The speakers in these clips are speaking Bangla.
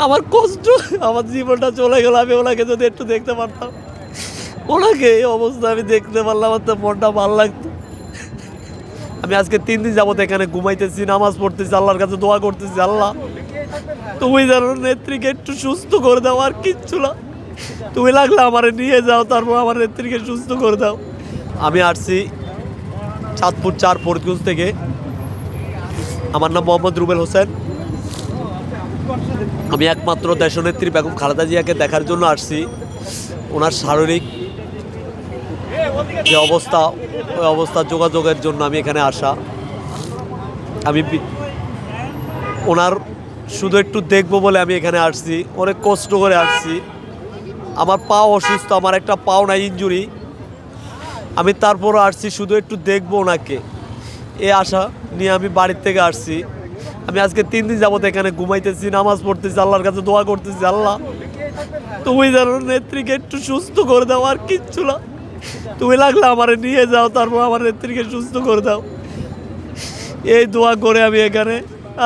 আমার কষ্ট, আমার জীবনটা চলে গেল, আমি ওনাকে যদি একটু দেখতে পারতাম, ওনাকে এই অবস্থা আমি দেখতে পারলাম, আমার তো মনটা ভালো লাগতো। আমি আজকে 3 দিন যাবত এখানে ঘুমাইতেছি, নামাজ পড়তেছি, আল্লাহর কাছে দোয়া করতেছি, আল্লাহ তুমি জানো নেত্রীকে একটু সুস্থ করে দাও, আর কিচ্ছু না, তুমি লাগলে আমারে নিয়ে যাও, তারপর আমার নেত্রীকে সুস্থ করে দাও। আমি আসছি চাঁদপুর 4 ফরিদগঞ্জ থেকে। আমার নাম মোহাম্মদ রুবেল হোসেন। আমি একমাত্র দেশনেত্রী বেগম খালেদা জিয়াকে দেখার জন্য আসছি। ওনার শারীরিক যে অবস্থা, ওই অবস্থা যোগাযোগের জন্য আমি এখানে আসা। আমি ওনার শুধু একটু দেখবো বলে আমি এখানে আসছি, অনেক কষ্ট করে আসছি। আমার পাও অসুস্থ, আমার একটা পাও নাই, ইনজুরি। আমি তারপরও আসছি শুধু একটু দেখবো ওনাকে, এ আশা নিয়ে আমি বাড়ির থেকে আসছি। আমি আজকে 3 দিন যাবত এখানে ঘুমাইতেছি, নামাজ পড়তেছি, আল্লাহর কাছে দোয়া করতেছি, আল্লাহ তুমি জানো নেত্রীকে একটু সুস্থ করে দাও, আর কিচ্ছু না, তুমি লাগলে আমারে নিয়ে যাও, তারপর আমার নেত্রীকে সুস্থ করে দাও। এই দোয়া করে আমি এখানে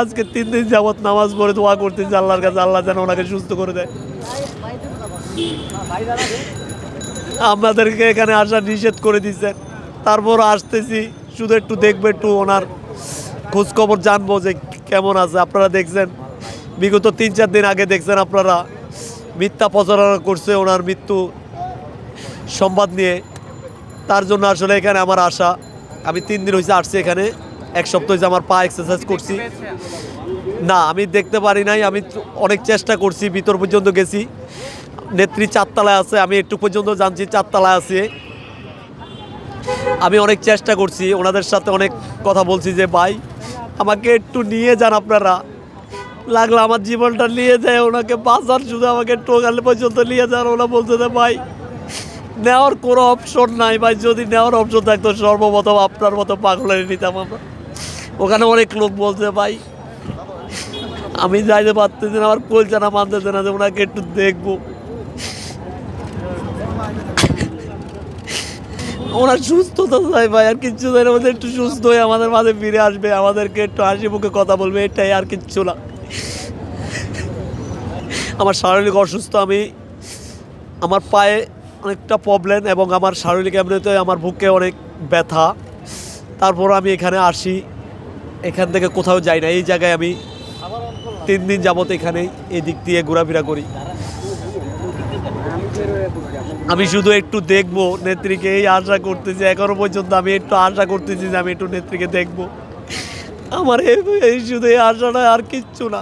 আজকে 3 দিন যাবত নামাজ পড়ে দোয়া করতেছি আল্লাহর কাছে, আল্লাহ যেন ওনাকে সুস্থ করে দেয়। আমাদেরকে এখানে আসা নিষেধ করে দিচ্ছেন, তারপর আসতেছি শুধু একটু দেখবো, একটু ওনার খোঁজ খবর জানবো যে কেমন আছে। আপনারা দেখছেন বিগত 3-4 দিন আগে দেখছেন আপনারা মিথ্যা প্রচারণা করছে ওনার মৃত্যু সংবাদ নিয়ে। তার জন্য আসলে এখানে আমার আশা। আমি 3 দিন হয়েছে আসছি এখানে, 1 সপ্তাহ হয়েছে আমার পা এক্সারসাইজ করছি। না, আমি দেখতে পারি নাই, আমি অনেক চেষ্টা করছি, ভিতর পর্যন্ত গেছি। নেত্রী 4 তলায় আছে, আমি একটু পর্যন্ত জানছি 4 তলায় আছে। আমি অনেক চেষ্টা করছি, ওনাদের সাথে অনেক কথা বলছি যে ভাই আমাকে একটু নিয়ে যান, আপনারা লাগলে আমার জীবনটা নিয়ে যায়, ওনাকে বাঁচার শুধু আমাকে টোকালে পর্যন্ত নিয়ে যান। ওরা বলছে যে ভাই নেওয়ার কোনো অপশন নাই ভাই, যদি নেওয়ার অপশন থাকতো সর্বপ্রথম আপনার মতো পাগলের নিতাম আমরা। ওখানে অনেক লোক বলছে ভাই আমি যাইতে পারতেছি না, আমার কলজানা মানতেছে না যে ওনাকে একটু দেখবো, ওনার সুস্থতা চাই ভাই, আর কিচ্ছু চাই না, আমাদের একটু সুস্থ হয়ে আমাদের মাঝে ফিরে আসবে, আমাদেরকে একটু হাসি মুখে কথা বলবে, এটাই, আর কিচ্ছু না। আমার শারীরিক অসুস্থ, আমার পায়ে অনেকটা প্রবলেম, এবং আমার শারীরিক এমনিতে আমার বুকে অনেক ব্যথা। তারপর আমি এখানে আসি, এখান থেকে কোথাও যাই না, এই জায়গায় আমি 3 দিন যাবত এখানেই এই দিক দিয়ে ঘোরাফেরা করি। আমি শুধু একটু দেখবো নেত্রীকে, এই আশা করতেছি, এখনো পর্যন্ত আমি একটু আশা করতেছি যে আমি একটু নেত্রীকে দেখবো। আমার এই শুধু এই আশাটা, আর কিচ্ছু না।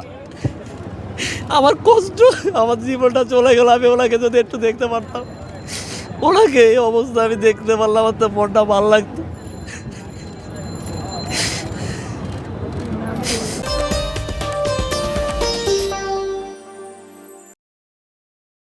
আমার কষ্ট, আমার জীবনটা চলে গেল, আমি ওনাকে যদি একটু দেখতে পারতাম, ওনাকে এই অবস্থা আমি দেখতে পারলাম, আমার তো মনটা ভালো লাগতো।